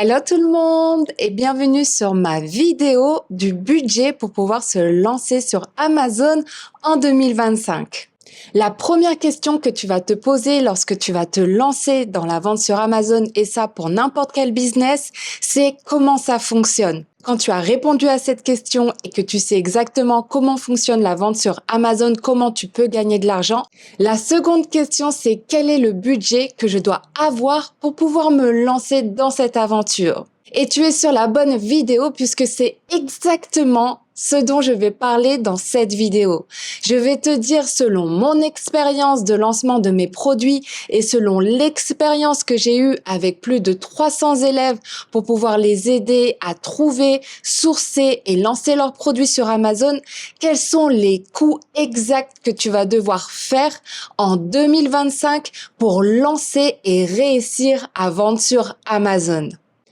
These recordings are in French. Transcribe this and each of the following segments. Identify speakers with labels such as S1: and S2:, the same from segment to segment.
S1: Hello tout le monde et bienvenue sur ma vidéo du budget pour pouvoir se lancer sur Amazon en 2025. La première question que tu vas te poser lorsque tu vas te lancer dans la vente sur Amazon, et ça pour n'importe quel business, c'est comment ça fonctionne. Quand tu as répondu à cette question et que tu sais exactement comment fonctionne la vente sur Amazon, comment tu peux gagner de l'argent, la seconde question, c'est quel est le budget que je dois avoir pour pouvoir me lancer dans cette aventure? Et tu es sur la bonne vidéo puisque c'est exactement ce dont je vais parler dans cette vidéo. Je vais te dire selon mon expérience de lancement de mes produits et selon l'expérience que j'ai eue avec plus de 300 élèves pour pouvoir les aider à trouver, sourcer et lancer leurs produits sur Amazon, quels sont les coûts exacts que tu vas devoir faire en 2025 pour lancer et réussir à vendre sur Amazon.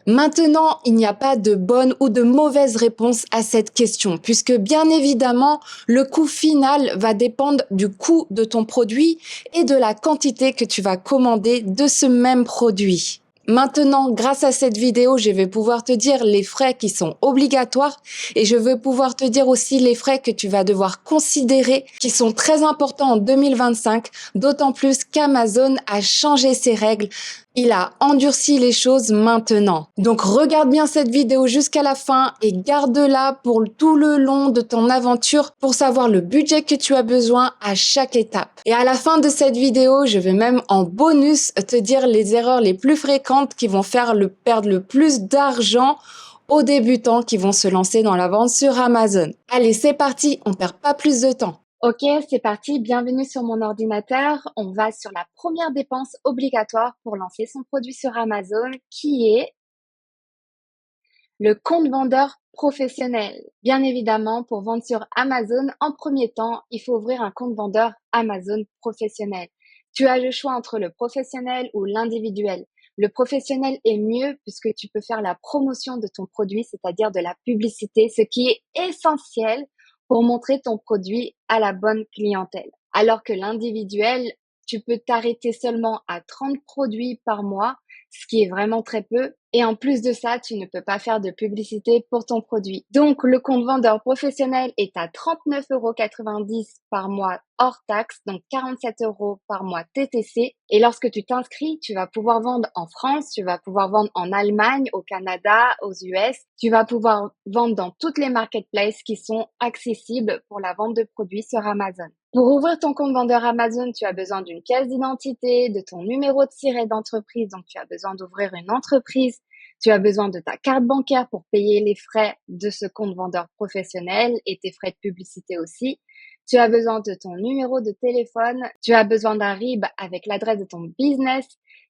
S1: Maintenant, il n'y a pas de bonne ou de mauvaise réponse à cette question, puisque bien évidemment, le coût final va dépendre du coût de ton produit et de la quantité que tu vas commander de ce même produit. Maintenant, grâce à cette vidéo, je vais pouvoir te dire les frais qui sont obligatoires et je vais pouvoir te dire aussi les frais que tu vas devoir considérer qui sont très importants en 2025, d'autant plus qu'Amazon a changé ses règles. Il a endurci les choses maintenant. Donc regarde bien cette vidéo jusqu'à la fin et garde-la pour tout le long de ton aventure pour savoir le budget que tu as besoin à chaque étape. Et à la fin de cette vidéo, je vais même en bonus te dire les erreurs les plus fréquentes qui vont faire perdre le plus d'argent aux débutants qui vont se lancer dans la vente sur Amazon. Allez, c'est parti, on perd pas plus de temps.
S2: Ok, c'est parti, bienvenue sur mon ordinateur. On va sur la première dépense obligatoire pour lancer son produit sur Amazon, qui est le compte vendeur professionnel. Bien évidemment, pour vendre sur Amazon, en premier temps, il faut ouvrir un compte vendeur Amazon professionnel. Tu as le choix entre le professionnel ou l'individuel. Le professionnel est mieux puisque tu peux faire la promotion de ton produit, c'est-à-dire de la publicité, ce qui est essentiel pour montrer ton produit à la bonne clientèle. Alors que l'individuel, tu peux t'arrêter seulement à 30 produits par mois, ce qui est vraiment très peu. Et en plus de ça, tu ne peux pas faire de publicité pour ton produit. Donc, le compte vendeur professionnel est à 39,90 € par mois hors taxe, donc 47 € par mois TTC. Et lorsque tu t'inscris, tu vas pouvoir vendre en France, tu vas pouvoir vendre en Allemagne, au Canada, aux US. Tu vas pouvoir vendre dans toutes les marketplaces qui sont accessibles pour la vente de produits sur Amazon. Pour ouvrir ton compte vendeur Amazon, tu as besoin d'une pièce d'identité, de ton numéro de siret d'entreprise, donc tu as besoin d'ouvrir une entreprise. Tu as besoin de ta carte bancaire pour payer les frais de ce compte vendeur professionnel et tes frais de publicité aussi. Tu as besoin de ton numéro de téléphone. Tu as besoin d'un RIB avec l'adresse de ton business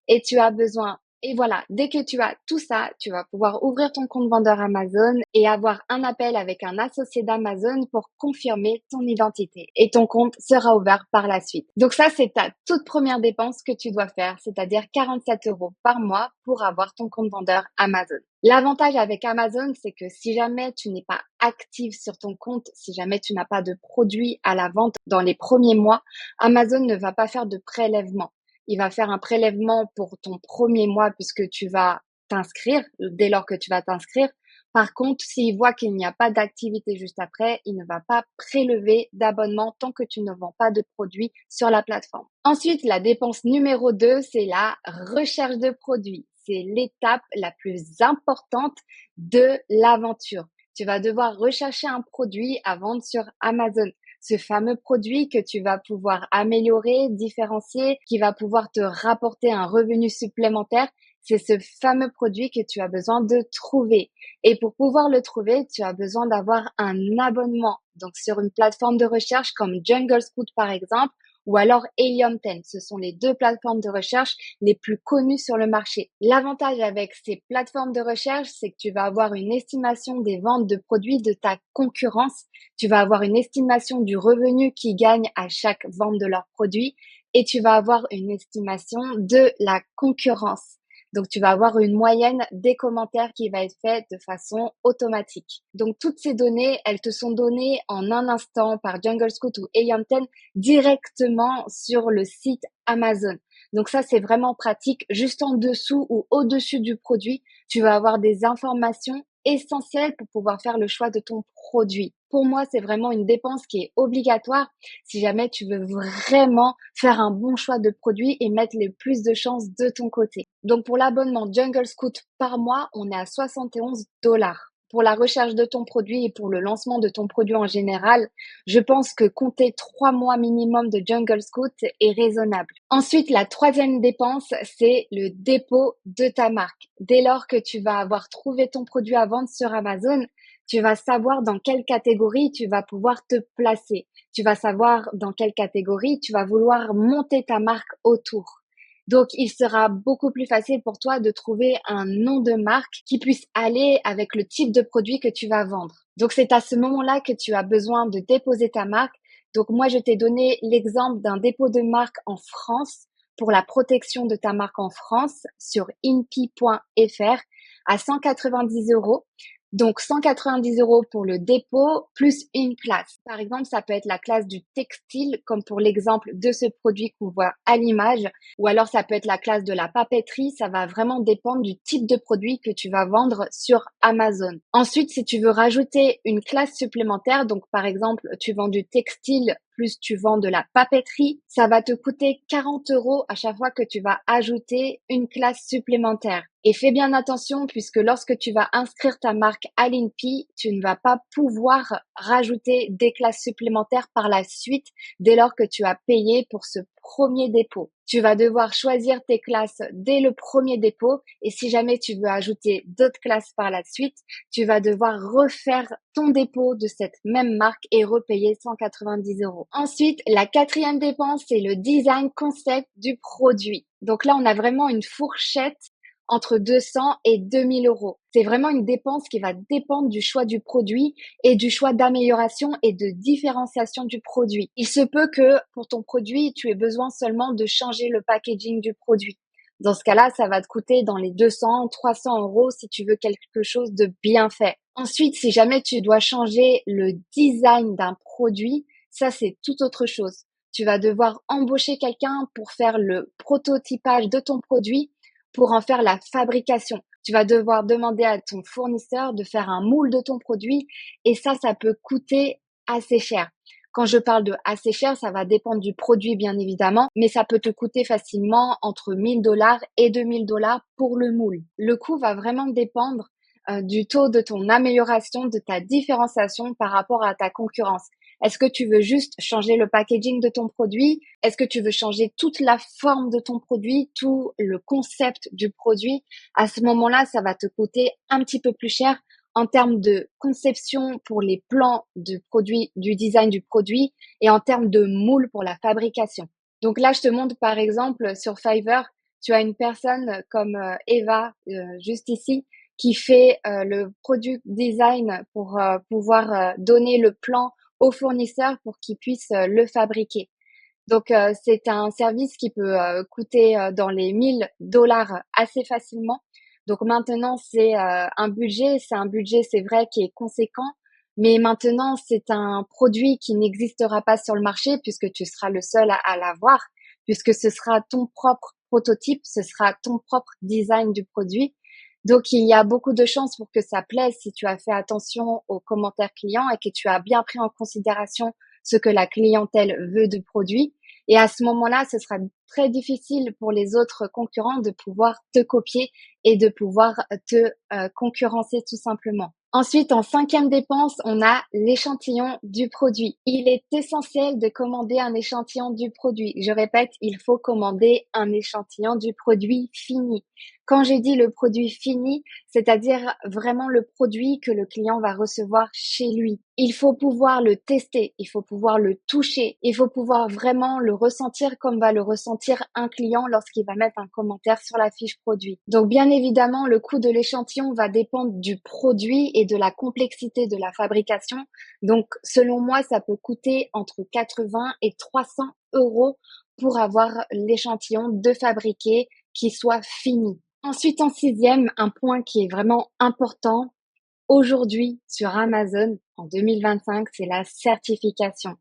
S2: et tu as besoin. Et voilà, dès que tu as tout ça, tu vas pouvoir ouvrir ton compte vendeur Amazon et avoir un appel avec un associé d'Amazon pour confirmer ton identité. Et ton compte sera ouvert par la suite. Donc ça, c'est ta toute première dépense que tu dois faire, c'est-à-dire 47 € par mois pour avoir ton compte vendeur Amazon. L'avantage avec Amazon, c'est que si jamais tu n'es pas active sur ton compte, si jamais tu n'as pas de produits à la vente dans les premiers mois, Amazon ne va pas faire de prélèvement. Il va faire un prélèvement pour ton premier mois puisque tu vas t'inscrire, dès lors que tu vas t'inscrire. Par contre, s'il voit qu'il n'y a pas d'activité juste après, il ne va pas prélever d'abonnement tant que tu ne vends pas de produits sur la plateforme. Ensuite, la dépense numéro 2, c'est la recherche de produits. C'est l'étape la plus importante de l'aventure. Tu vas devoir rechercher un produit à vendre sur Amazon. Ce fameux produit que tu vas pouvoir améliorer, différencier, qui va pouvoir te rapporter un revenu supplémentaire. C'est ce fameux produit que tu as besoin de trouver. Et pour pouvoir le trouver, tu as besoin d'avoir un abonnement. Donc, sur une plateforme de recherche comme Jungle Scout, par exemple, ou alors Helium 10. Ce sont les deux plateformes de recherche les plus connues sur le marché. L'avantage avec ces plateformes de recherche, c'est que tu vas avoir une estimation des ventes de produits de ta concurrence. Tu vas avoir une estimation du revenu qu'ils gagnent à chaque vente de leurs produits et tu vas avoir une estimation de la concurrence. Donc, tu vas avoir une moyenne des commentaires qui va être faite de façon automatique. Donc, toutes ces données, elles te sont données en un instant par Jungle Scout ou Helium 10 directement sur le site Amazon. Donc ça, c'est vraiment pratique. Juste en dessous ou au-dessus du produit, Tu vas avoir des informations essentielles pour pouvoir faire le choix de ton produit. Pour moi, c'est vraiment une dépense qui est obligatoire si jamais tu veux vraiment faire un bon choix de produit et mettre le plus de chances de ton côté. Donc pour l'abonnement Jungle Scout par mois, on est à 71 $. Pour la recherche de ton produit et pour le lancement de ton produit en général, je pense que compter 3 mois minimum de Jungle Scout est raisonnable. Ensuite, la troisième dépense, c'est le dépôt de ta marque. Dès lors que tu vas avoir trouvé ton produit à vendre sur Amazon, tu vas savoir dans quelle catégorie tu vas pouvoir te placer. Tu vas savoir dans quelle catégorie tu vas vouloir monter ta marque autour. Donc, il sera beaucoup plus facile pour toi de trouver un nom de marque qui puisse aller avec le type de produit que tu vas vendre. Donc, c'est à ce moment-là que tu as besoin de déposer ta marque. Donc, moi, je t'ai donné l'exemple d'un dépôt de marque en France pour la protection de ta marque en France sur inpi.fr à 190 €. Donc, 190 € pour le dépôt plus une classe. Par exemple, ça peut être la classe du textile, comme pour l'exemple de ce produit qu'on voit à l'image, ou alors ça peut être la classe de la papeterie. Ça va vraiment dépendre du type de produit que tu vas vendre sur Amazon. Ensuite, si tu veux rajouter une classe supplémentaire, donc par exemple, tu vends du textile plus tu vends de la papeterie, ça va te coûter 40 € à chaque fois que tu vas ajouter une classe supplémentaire. Et fais bien attention puisque lorsque tu vas inscrire ta marque à l'INPI, tu ne vas pas pouvoir rajouter des classes supplémentaires par la suite dès lors que tu as payé pour ce premier dépôt. Tu vas devoir choisir tes classes dès le premier dépôt et si jamais tu veux ajouter d'autres classes par la suite, tu vas devoir refaire ton dépôt de cette même marque et repayer 190 €. Ensuite, la quatrième dépense, c'est le design concept du produit. Donc là, on a vraiment une fourchette entre 200 et 2000 €. C'est vraiment une dépense qui va dépendre du choix du produit et du choix d'amélioration et de différenciation du produit. Il se peut que pour ton produit, tu aies besoin seulement de changer le packaging du produit. Dans ce cas-là, ça va te coûter dans les 200, 300 € si tu veux quelque chose de bien fait. Ensuite, si jamais tu dois changer le design d'un produit, ça c'est tout autre chose. Tu vas devoir embaucher quelqu'un pour faire le prototypage de ton produit pour en faire la fabrication. Tu vas devoir demander à ton fournisseur de faire un moule de ton produit et ça peut coûter assez cher. Quand je parle de assez cher, ça va dépendre du produit bien évidemment, mais ça peut te coûter facilement entre 1000 $ et 2000 $ pour le moule. Le coût va vraiment dépendre du taux de ton amélioration, de ta différenciation par rapport à ta concurrence. Est-ce que tu veux juste changer le packaging de ton produit? Est-ce que tu veux changer toute la forme de ton produit, tout le concept du produit? À ce moment-là, ça va te coûter un petit peu plus cher en termes de conception pour les plans de produit, du design du produit et en termes de moule pour la fabrication. Donc là, je te montre par exemple sur Fiverr, tu as une personne comme Eva, juste ici, qui fait le product design pour pouvoir donner le plan au fournisseur pour qu'il puisse le fabriquer. Donc, c'est un service qui peut coûter dans les 1000 $ assez facilement. Donc maintenant, c'est un budget, c'est vrai, qui est conséquent, mais maintenant, c'est un produit qui n'existera pas sur le marché puisque tu seras le seul à l'avoir, puisque ce sera ton propre prototype, ce sera ton propre design du produit. Donc, il y a beaucoup de chances pour que ça plaise si tu as fait attention aux commentaires clients et que tu as bien pris en considération ce que la clientèle veut du produit. Et à ce moment-là, ce sera très difficile pour les autres concurrents de pouvoir te copier et de pouvoir te concurrencer tout simplement. Ensuite, en cinquième dépense, on a l'échantillon du produit. Il est essentiel de commander un échantillon du produit. Je répète, il faut commander un échantillon du produit fini. Quand j'ai dit le produit fini, c'est-à-dire vraiment le produit que le client va recevoir chez lui. Il faut pouvoir le tester, il faut pouvoir le toucher, il faut pouvoir vraiment le ressentir comme va le ressentir un client lorsqu'il va mettre un commentaire sur la fiche produit. Donc bien évidemment, le coût de l'échantillon va dépendre du produit et de la complexité de la fabrication. Donc selon moi, ça peut coûter entre 80 et 300 € pour avoir l'échantillon de fabriquer qui soit fini. Ensuite, en sixième, un point qui est vraiment important aujourd'hui sur Amazon en 2025, c'est la certification.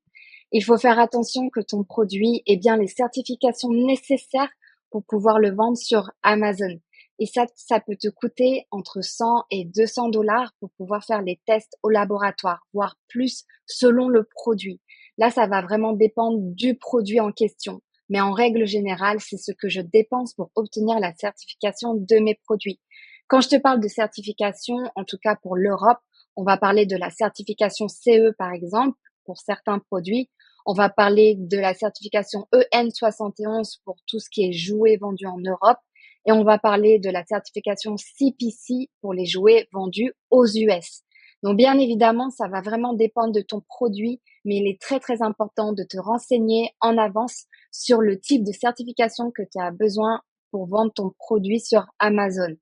S2: Il faut faire attention que ton produit ait bien les certifications nécessaires pour pouvoir le vendre sur Amazon. Et ça peut te coûter entre 100 et 200 $ pour pouvoir faire les tests au laboratoire, voire plus selon le produit. Là, ça va vraiment dépendre du produit en question. Mais en règle générale, c'est ce que je dépense pour obtenir la certification de mes produits. Quand je te parle de certification, en tout cas pour l'Europe, on va parler de la certification CE par exemple pour certains produits. On va parler de la certification EN71 pour tout ce qui est jouets vendus en Europe. Et on va parler de la certification CPC pour les jouets vendus aux US. Donc, bien évidemment, ça va vraiment dépendre de ton produit, mais il est très, très important de te renseigner en avance sur le type de certification que tu as besoin pour vendre ton produit sur Amazon.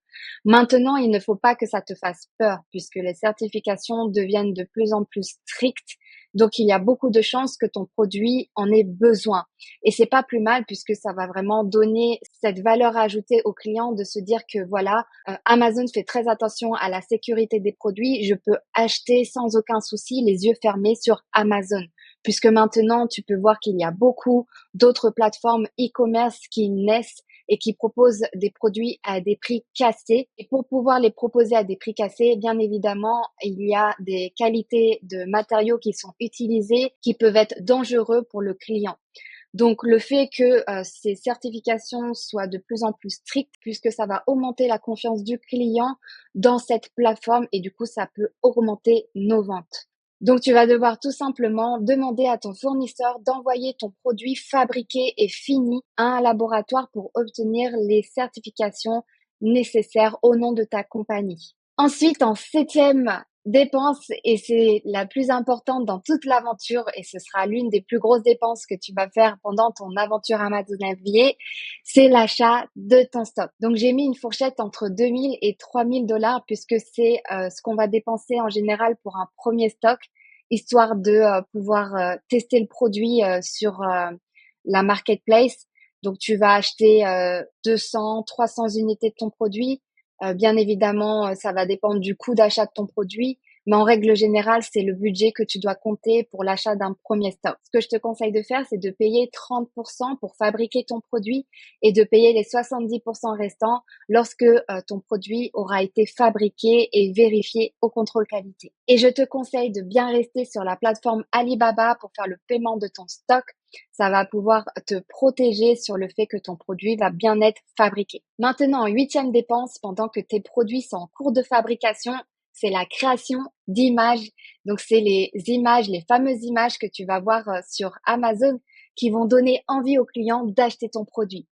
S2: Maintenant, il ne faut pas que ça te fasse peur puisque les certifications deviennent de plus en plus strictes. Donc, il y a beaucoup de chances que ton produit en ait besoin. Et c'est pas plus mal puisque ça va vraiment donner cette valeur ajoutée aux clients de se dire que voilà, Amazon fait très attention à la sécurité des produits. Je peux acheter sans aucun souci, les yeux fermés sur Amazon. Puisque maintenant, tu peux voir qu'il y a beaucoup d'autres plateformes e-commerce qui naissent et qui proposent des produits à des prix cassés. Et pour pouvoir les proposer à des prix cassés, bien évidemment, il y a des qualités de matériaux qui sont utilisés qui peuvent être dangereux pour le client. Donc, le fait que ces certifications soient de plus en plus strictes, puisque ça va augmenter la confiance du client dans cette plateforme et du coup, ça peut augmenter nos ventes. Donc, tu vas devoir tout simplement demander à ton fournisseur d'envoyer ton produit fabriqué et fini à un laboratoire pour obtenir les certifications nécessaires au nom de ta compagnie. Ensuite, en septième dépense, et c'est la plus importante dans toute l'aventure, et ce sera l'une des plus grosses dépenses que tu vas faire pendant ton aventure Amazon FBA, c'est l'achat de ton stock. Donc, j'ai mis une fourchette entre 2000 et 3000 $ puisque c'est ce qu'on va dépenser en général pour un premier stock, histoire de pouvoir tester le produit sur la marketplace. Donc, tu vas acheter 200, 300 unités de ton produit. Bien évidemment, ça va dépendre du coût d'achat de ton produit, mais en règle générale, c'est le budget que tu dois compter pour l'achat d'un premier stock. Ce que je te conseille de faire, c'est de payer 30% pour fabriquer ton produit et de payer les 70% restants lorsque ton produit aura été fabriqué et vérifié au contrôle qualité. Et je te conseille de bien rester sur la plateforme Alibaba pour faire le paiement de ton stock. Ça va pouvoir te protéger sur le fait que ton produit va bien être fabriqué. Maintenant, huitième dépense, pendant que tes produits sont en cours de fabrication, c'est la création d'images. Donc, c'est les images, les fameuses images que tu vas voir sur Amazon qui vont donner envie aux clients d'acheter ton produit.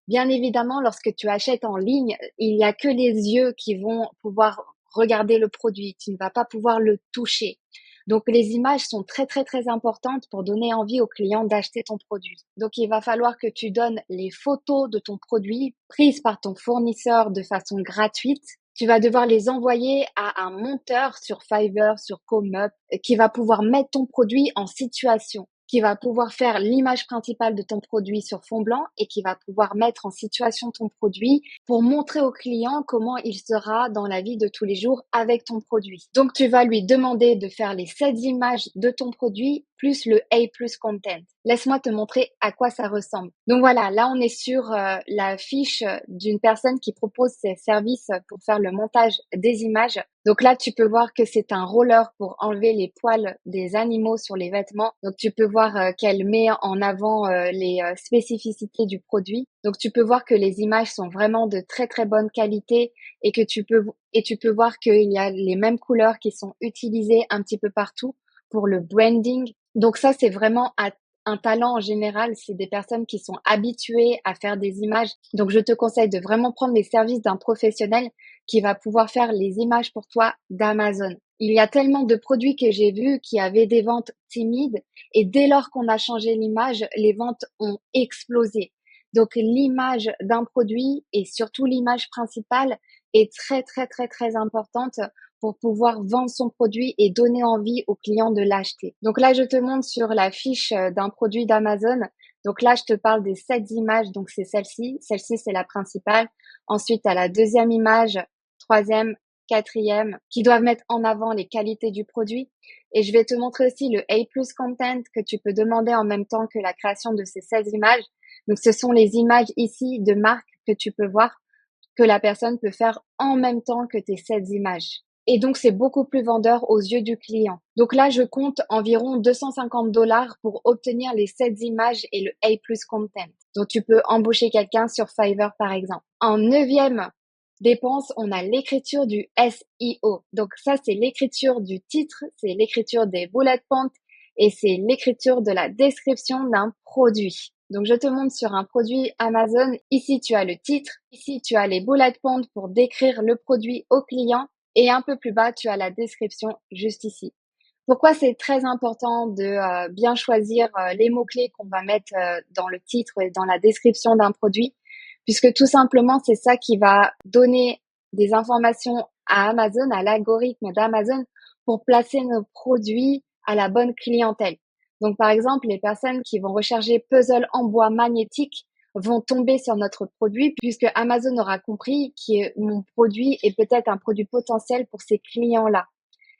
S2: Bien évidemment, lorsque tu achètes en ligne, il n'y a que les yeux qui vont pouvoir regarder le produit. Tu ne vas pas pouvoir le toucher. Donc, les images sont très, très, très importantes pour donner envie aux clients d'acheter ton produit. Donc, il va falloir que tu donnes les photos de ton produit prises par ton fournisseur de façon gratuite. Tu vas devoir les envoyer à un monteur sur Fiverr, sur CoMup, qui va pouvoir mettre ton produit en situation, qui va pouvoir faire l'image principale de ton produit sur fond blanc et qui va pouvoir mettre en situation ton produit pour montrer au client comment il sera dans la vie de tous les jours avec ton produit. Donc, tu vas lui demander de faire les 7 images de ton produit plus le A+ content. Laisse-moi te montrer à quoi ça ressemble. Donc voilà, là on est sur la fiche d'une personne qui propose ses services pour faire le montage des images. Donc là, tu peux voir que c'est un roller pour enlever les poils des animaux sur les vêtements. Donc tu peux voir qu'elle met en avant les spécificités du produit. Donc tu peux voir que les images sont vraiment de très très bonne qualité et que tu peux voir qu'il y a les mêmes couleurs qui sont utilisées un petit peu partout pour le branding. Donc ça, c'est vraiment un talent en général. C'est des personnes qui sont habituées à faire des images. Donc, je te conseille de vraiment prendre les services d'un professionnel qui va pouvoir faire les images pour toi d'Amazon. Il y a tellement de produits que j'ai vus qui avaient des ventes timides et dès lors qu'on a changé l'image, les ventes ont explosé. Donc, l'image d'un produit et surtout l'image principale est très, très, très, très importante pour pouvoir vendre son produit et donner envie aux clients de l'acheter. Donc là, je te montre sur la fiche d'un produit d'Amazon. Donc là, je te parle des 7 images. Donc c'est celle-ci. Celle-ci, c'est la principale. Ensuite, à la deuxième image, troisième, quatrième, qui doivent mettre en avant les qualités du produit. Et je vais te montrer aussi le A+ content que tu peux demander en même temps que la création de ces 16 images. Donc ce sont les images ici de marque que tu peux voir. que la personne peut faire en même temps que tes 7 images. Et donc, c'est beaucoup plus vendeur aux yeux du client. Donc là, je compte environ 250 $ pour obtenir les 7 images et le A+ content. Donc, tu peux embaucher quelqu'un sur Fiverr, par exemple. En neuvième dépense, on a l'écriture du SEO. Donc ça, c'est l'écriture du titre, c'est l'écriture des bullet points et c'est l'écriture de la description d'un produit. Donc, je te montre sur un produit Amazon. Ici, tu as le titre. Ici, tu as les bullet points pour décrire le produit au client. Et un peu plus bas, tu as la description juste ici. Pourquoi c'est très important de bien choisir les mots-clés qu'on va mettre dans le titre et dans la description d'un produit? Puisque tout simplement, c'est ça qui va donner des informations à Amazon, à l'algorithme d'Amazon, pour placer nos produits à la bonne clientèle. Donc, par exemple, les personnes qui vont rechercher puzzle en bois magnétique vont tomber sur notre produit puisque Amazon aura compris que mon produit est peut-être un produit potentiel pour ces clients-là.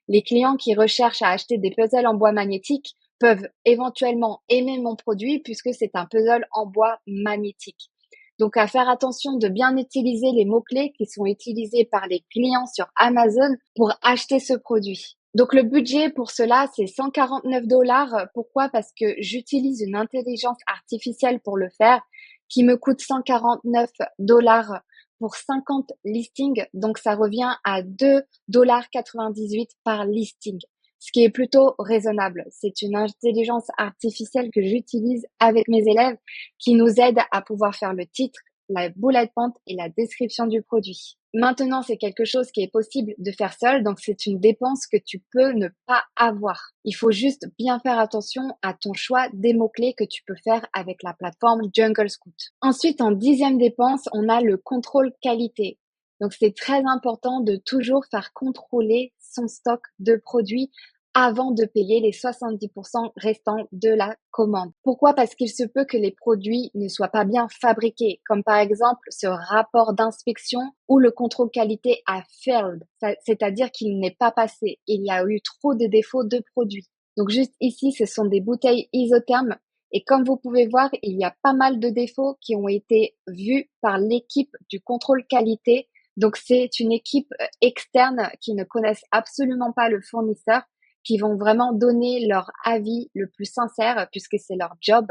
S2: Les clients qui recherchent à acheter des puzzles en bois magnétique peuvent éventuellement aimer mon produit puisque c'est un puzzle en bois magnétique. Donc, à faire attention de bien utiliser les mots-clés qui sont utilisés par les clients sur Amazon pour acheter ce produit. Donc, le budget pour cela, c'est 149 $. Pourquoi? Parce que j'utilise une intelligence artificielle pour le faire qui me coûte 149 $ pour 50 listings. Donc, ça revient à 2,98 $ par listing, ce qui est plutôt raisonnable. C'est une intelligence artificielle que j'utilise avec mes élèves qui nous aide à pouvoir faire le titre, la bullet point et la description du produit. Maintenant, c'est quelque chose qui est possible de faire seul, donc c'est une dépense que tu peux ne pas avoir. Il faut juste bien faire attention à ton choix des mots-clés que tu peux faire avec la plateforme Jungle Scout. Ensuite, en 10e dépense, on a le contrôle qualité. Donc, c'est très important de toujours faire contrôler son stock de produits avant de payer les 70% restants de la commande. Pourquoi? Parce qu'il se peut que les produits ne soient pas bien fabriqués, comme par exemple ce rapport d'inspection où le contrôle qualité a failed, c'est-à-dire qu'il n'est pas passé. Il y a eu trop de défauts de produits. Donc juste ici, ce sont des bouteilles isothermes et comme vous pouvez voir, il y a pas mal de défauts qui ont été vus par l'équipe du contrôle qualité. Donc c'est une équipe externe qui ne connaissent absolument pas le fournisseur, qui vont vraiment donner leur avis le plus sincère puisque c'est leur job.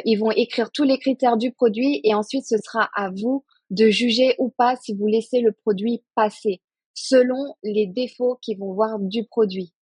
S2: Ils vont écrire tous les critères du produit et ensuite ce sera à vous de juger ou pas si vous laissez le produit passer selon les défauts qu'ils vont voir du produit.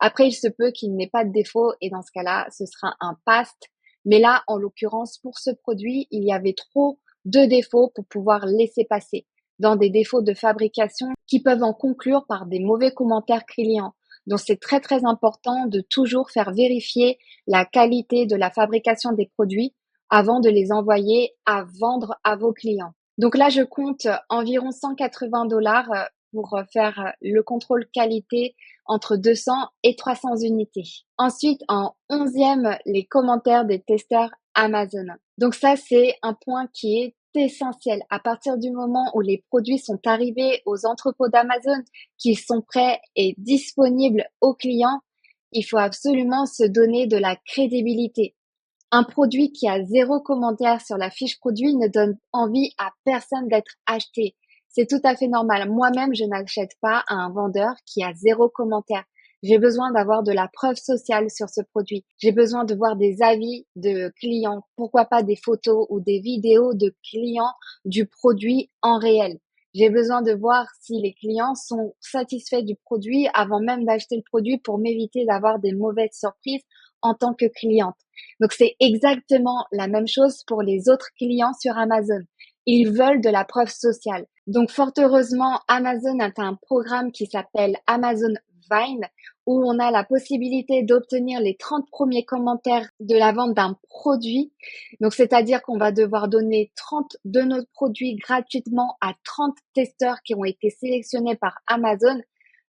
S2: Après, il se peut qu'il n'ait pas de défaut et dans ce cas-là, ce sera un past. Mais là, en l'occurrence, pour ce produit, il y avait trop de défauts pour pouvoir laisser passer dans des défauts de fabrication qui peuvent en conclure par des mauvais commentaires clients. Donc, c'est très, très important de toujours faire vérifier la qualité de la fabrication des produits avant de les envoyer à vendre à vos clients. Donc là, je compte environ 180 $ pour faire le contrôle qualité entre 200 et 300 unités. Ensuite, en 11e, les commentaires des testeurs Amazon. Donc ça, c'est un point qui est essentiel. À partir du moment où les produits sont arrivés aux entrepôts d'Amazon, qu'ils sont prêts et disponibles aux clients, il faut absolument se donner de la crédibilité. Un produit qui a 0 commentaire sur la fiche produit ne donne envie à personne d'être acheté. C'est tout à fait normal. Moi-même, je n'achète pas à un vendeur qui a 0 commentaire. J'ai besoin d'avoir de la preuve sociale sur ce produit. J'ai besoin de voir des avis de clients. Pourquoi pas des photos ou des vidéos de clients du produit en réel. J'ai besoin de voir si les clients sont satisfaits du produit avant même d'acheter le produit pour m'éviter d'avoir des mauvaises surprises en tant que cliente. Donc, c'est exactement la même chose pour les autres clients sur Amazon. Ils veulent de la preuve sociale. Donc, fort heureusement, Amazon a un programme qui s'appelle Amazon Vine où on a la possibilité d'obtenir les 30 premiers commentaires de la vente d'un produit. Donc, c'est-à-dire qu'on va devoir donner 30 de nos produits gratuitement à 30 testeurs qui ont été sélectionnés par Amazon.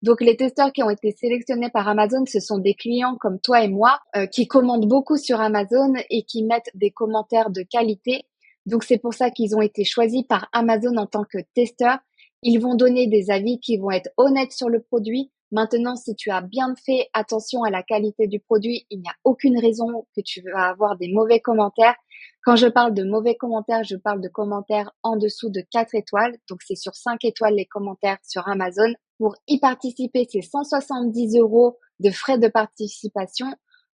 S2: Donc, les testeurs qui ont été sélectionnés par Amazon, ce sont des clients comme toi et moi qui commandent beaucoup sur Amazon et qui mettent des commentaires de qualité. Donc, c'est pour ça qu'ils ont été choisis par Amazon en tant que testeurs. Ils vont donner des avis qui vont être honnêtes sur le produit. Maintenant, si tu as bien fait attention à la qualité du produit, il n'y a aucune raison que tu vas avoir des mauvais commentaires. Quand je parle de mauvais commentaires, je parle de commentaires en dessous de 4 étoiles. Donc, c'est sur 5 étoiles les commentaires sur Amazon. Pour y participer, c'est 170 € de frais de participation,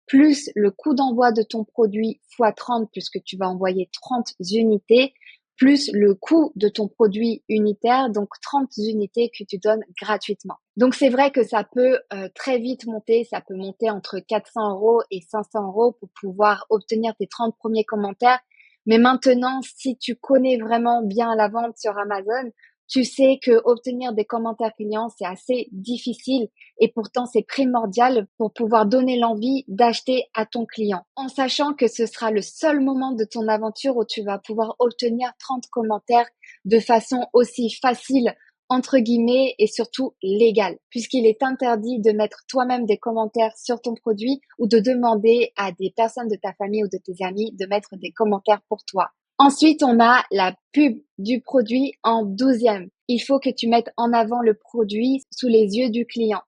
S2: plus le coût d'envoi de ton produit fois 30, puisque tu vas envoyer 30 unités, plus le coût de ton produit unitaire, donc 30 unités que tu donnes gratuitement. Donc, c'est vrai que ça peut très vite monter. Ça peut monter entre 400 € et 500 € pour pouvoir obtenir tes 30 premiers commentaires. Mais maintenant, si tu connais vraiment bien la vente sur Amazon, tu sais que obtenir des commentaires clients, c'est assez difficile et pourtant c'est primordial pour pouvoir donner l'envie d'acheter à ton client. En sachant que ce sera le seul moment de ton aventure où tu vas pouvoir obtenir 30 commentaires de façon aussi facile, entre guillemets, et surtout légale, puisqu'il est interdit de mettre toi-même des commentaires sur ton produit ou de demander à des personnes de ta famille ou de tes amis de mettre des commentaires pour toi. Ensuite, on a la pub du produit en 12e. Il faut que tu mettes en avant le produit sous les yeux du client.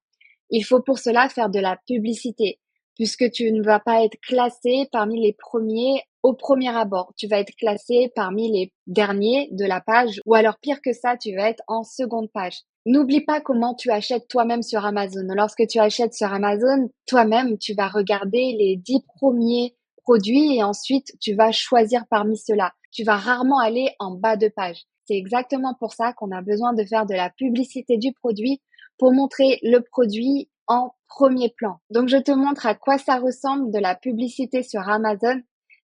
S2: Il faut pour cela faire de la publicité, puisque tu ne vas pas être classé parmi les premiers au premier abord. Tu vas être classé parmi les derniers de la page, ou alors pire que ça, tu vas être en seconde page. N'oublie pas comment tu achètes toi-même sur Amazon. Lorsque tu achètes sur Amazon, toi-même, tu vas regarder les 10 premiers produits et ensuite tu vas choisir parmi ceux-là. Tu vas rarement aller en bas de page. C'est exactement pour ça qu'on a besoin de faire de la publicité du produit pour montrer le produit en premier plan. Donc, je te montre à quoi ça ressemble de la publicité sur Amazon.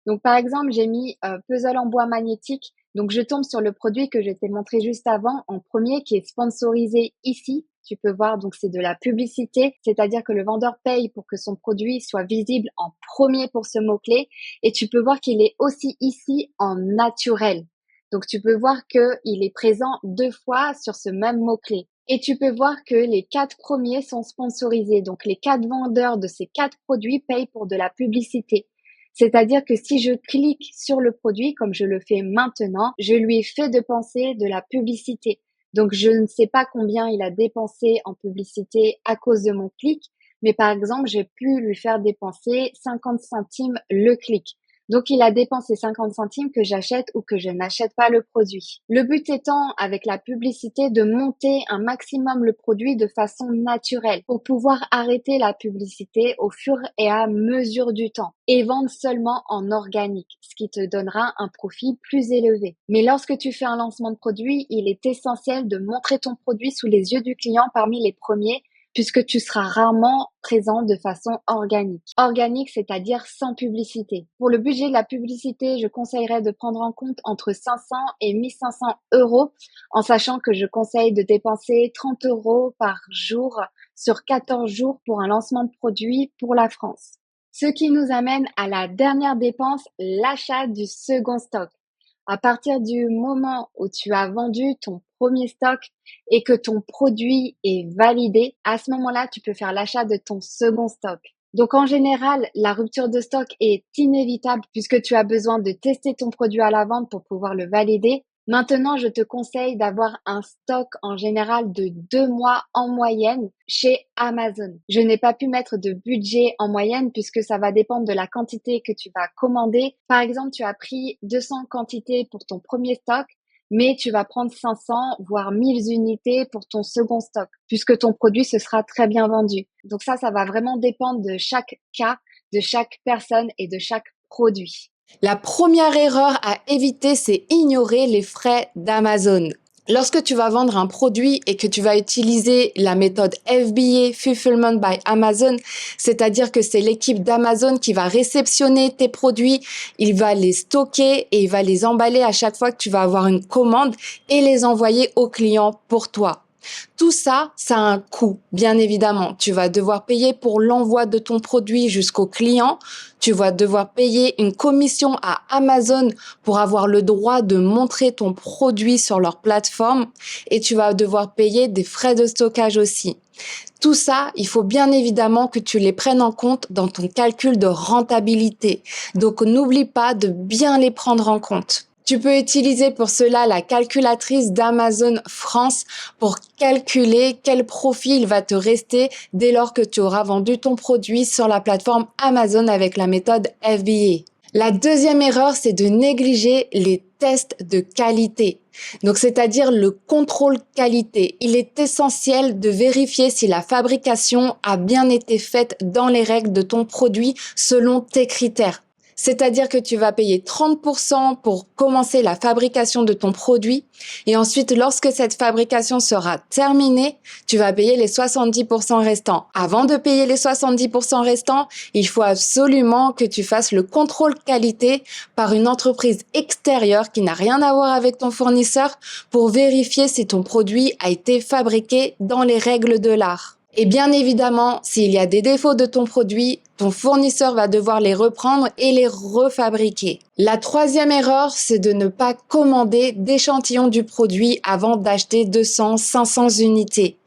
S2: Donc, par exemple, j'ai mis puzzle en bois magnétique. Donc, je tombe sur le produit que je t'ai montré juste avant en premier qui est sponsorisé ici. Tu peux voir, donc c'est de la publicité, c'est-à-dire que le vendeur paye pour que son produit soit visible en premier pour ce mot-clé. Et tu peux voir qu'il est aussi ici en naturel. Donc, tu peux voir qu'il est présent 2 fois sur ce même mot-clé. Et tu peux voir que les 4 premiers sont sponsorisés. Donc, les 4 vendeurs de ces 4 produits payent pour de la publicité. C'est-à-dire que si je clique sur le produit, comme je le fais maintenant, je lui ai fait dépenser de la publicité. Donc, je ne sais pas combien il a dépensé en publicité à cause de mon clic, mais par exemple, j'ai pu lui faire dépenser 50 centimes le clic. Donc, il a dépensé 50 centimes que j'achète ou que je n'achète pas le produit. Le but étant, avec la publicité, de monter un maximum le produit de façon naturelle pour pouvoir arrêter la publicité au fur et à mesure du temps et vendre seulement en organique, ce qui te donnera un profit plus élevé. Mais lorsque tu fais un lancement de produit, il est essentiel de montrer ton produit sous les yeux du client parmi les premiers puisque tu seras rarement présent de façon organique. Organique, c'est-à-dire sans publicité. Pour le budget de la publicité, je conseillerais de prendre en compte entre 500 et 1500 €, en sachant que je conseille de dépenser 30 € par jour sur 14 jours pour un lancement de produit pour la France. Ce qui nous amène à la dernière dépense, l'achat du second stock. À partir du moment où tu as vendu ton premier stock et que ton produit est validé, à ce moment-là, tu peux faire l'achat de ton second stock. Donc, en général, la rupture de stock est inévitable puisque tu as besoin de tester ton produit à la vente pour pouvoir le valider. Maintenant, je te conseille d'avoir un stock en général de 2 mois en moyenne chez Amazon. Je n'ai pas pu mettre de budget en moyenne puisque ça va dépendre de la quantité que tu vas commander. Par exemple, tu as pris 200 quantités pour ton premier stock, mais tu vas prendre 500 voire 1000 unités pour ton second stock puisque ton produit se sera très bien vendu. Donc ça va vraiment dépendre de chaque cas, de chaque personne et de chaque produit.
S1: La première erreur à éviter, c'est ignorer les frais d'Amazon. Lorsque tu vas vendre un produit et que tu vas utiliser la méthode FBA, Fulfillment by Amazon, c'est-à-dire que c'est l'équipe d'Amazon qui va réceptionner tes produits, il va les stocker et il va les emballer à chaque fois que tu vas avoir une commande et les envoyer au client pour toi. Tout ça, ça a un coût, bien évidemment. Tu vas devoir payer pour l'envoi de ton produit jusqu'au client. Tu vas devoir payer une commission à Amazon pour avoir le droit de montrer ton produit sur leur plateforme. Et tu vas devoir payer des frais de stockage aussi. Tout ça, il faut bien évidemment que tu les prennes en compte dans ton calcul de rentabilité. Donc, n'oublie pas de bien les prendre en compte. Tu peux utiliser pour cela la calculatrice d'Amazon France pour calculer quel profit il va te rester dès lors que tu auras vendu ton produit sur la plateforme Amazon avec la méthode FBA. La deuxième erreur, c'est de négliger les tests de qualité. Donc, c'est-à-dire le contrôle qualité. Il est essentiel de vérifier si la fabrication a bien été faite dans les règles de ton produit selon tes critères. C'est-à-dire que tu vas payer 30% pour commencer la fabrication de ton produit et ensuite, lorsque cette fabrication sera terminée, tu vas payer les 70% restants. Avant de payer les 70% restants, il faut absolument que tu fasses le contrôle qualité par une entreprise extérieure qui n'a rien à voir avec ton fournisseur pour vérifier si ton produit a été fabriqué dans les règles de l'art. Et bien évidemment, s'il y a des défauts de ton produit, ton fournisseur va devoir les reprendre et les refabriquer. La troisième erreur, c'est de ne pas commander d'échantillons du produit avant d'acheter 200, 500 unités.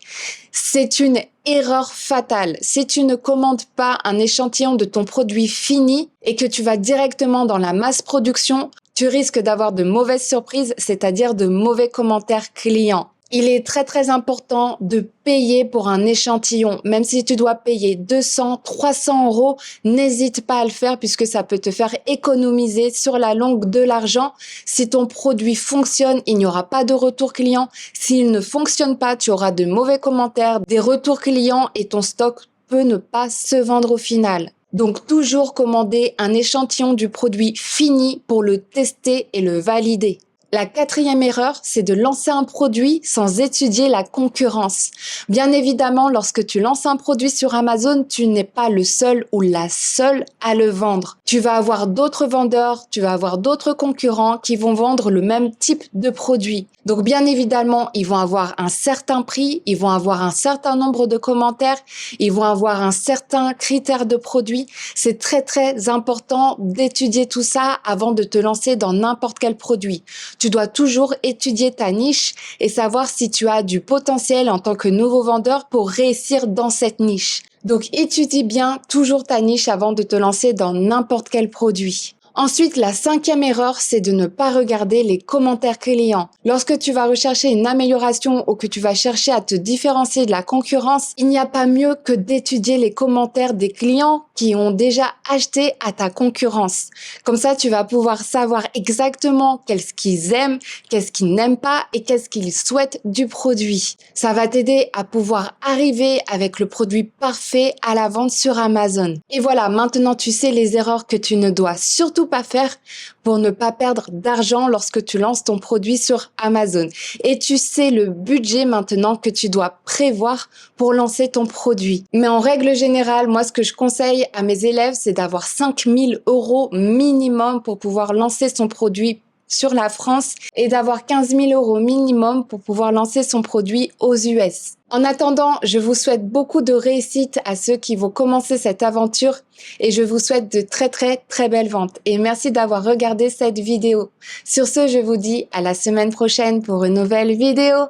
S1: C'est une erreur fatale. Si tu ne commandes pas un échantillon de ton produit fini et que tu vas directement dans la masse production, tu risques d'avoir de mauvaises surprises, c'est-à-dire de mauvais commentaires clients. Il est très important de payer pour un échantillon. Même si tu dois payer 200, 300 euros, n'hésite pas à le faire puisque ça peut te faire économiser sur la longue de l'argent. Si ton produit fonctionne, il n'y aura pas de retour client. S'il ne fonctionne pas, tu auras de mauvais commentaires, des retours clients et ton stock peut ne pas se vendre au final. Donc toujours commander un échantillon du produit fini pour le tester et le valider. La quatrième erreur, c'est de lancer un produit sans étudier la concurrence. Bien évidemment, lorsque tu lances un produit sur Amazon, tu n'es pas le seul ou la seule à le vendre. Tu vas avoir d'autres vendeurs, tu vas avoir d'autres concurrents qui vont vendre le même type de produit. Donc bien évidemment, ils vont avoir un certain prix, ils vont avoir un certain nombre de commentaires, ils vont avoir un certain critère de produit. C'est très important d'étudier tout ça avant de te lancer dans n'importe quel produit. Tu dois toujours étudier ta niche et savoir si tu as du potentiel en tant que nouveau vendeur pour réussir dans cette niche. Donc étudie bien toujours ta niche avant de te lancer dans n'importe quel produit. Ensuite, la cinquième erreur, c'est de ne pas regarder les commentaires clients. Lorsque tu vas rechercher une amélioration ou que tu vas chercher à te différencier de la concurrence, il n'y a pas mieux que d'étudier les commentaires des clients qui ont déjà acheté à ta concurrence. Comme ça, tu vas pouvoir savoir exactement qu'est-ce qu'ils aiment, qu'est-ce qu'ils n'aiment pas et qu'est-ce qu'ils souhaitent du produit. Ça va t'aider à pouvoir arriver avec le produit parfait à la vente sur Amazon. Et voilà, maintenant tu sais les erreurs que tu ne dois surtout pas faire pour ne pas perdre d'argent lorsque tu lances ton produit sur Amazon. Et tu sais le budget maintenant que tu dois prévoir pour lancer ton produit. Mais en règle générale, moi ce que je conseille à mes élèves, c'est d'avoir 5 000 € minimum pour pouvoir lancer son produit sur la France et d'avoir 15 000 € minimum pour pouvoir lancer son produit aux US. En attendant, je vous souhaite beaucoup de réussite à ceux qui vont commencer cette aventure et je vous souhaite de très belles ventes. Et merci d'avoir regardé cette vidéo. Sur ce, je vous dis à la semaine prochaine pour une nouvelle vidéo.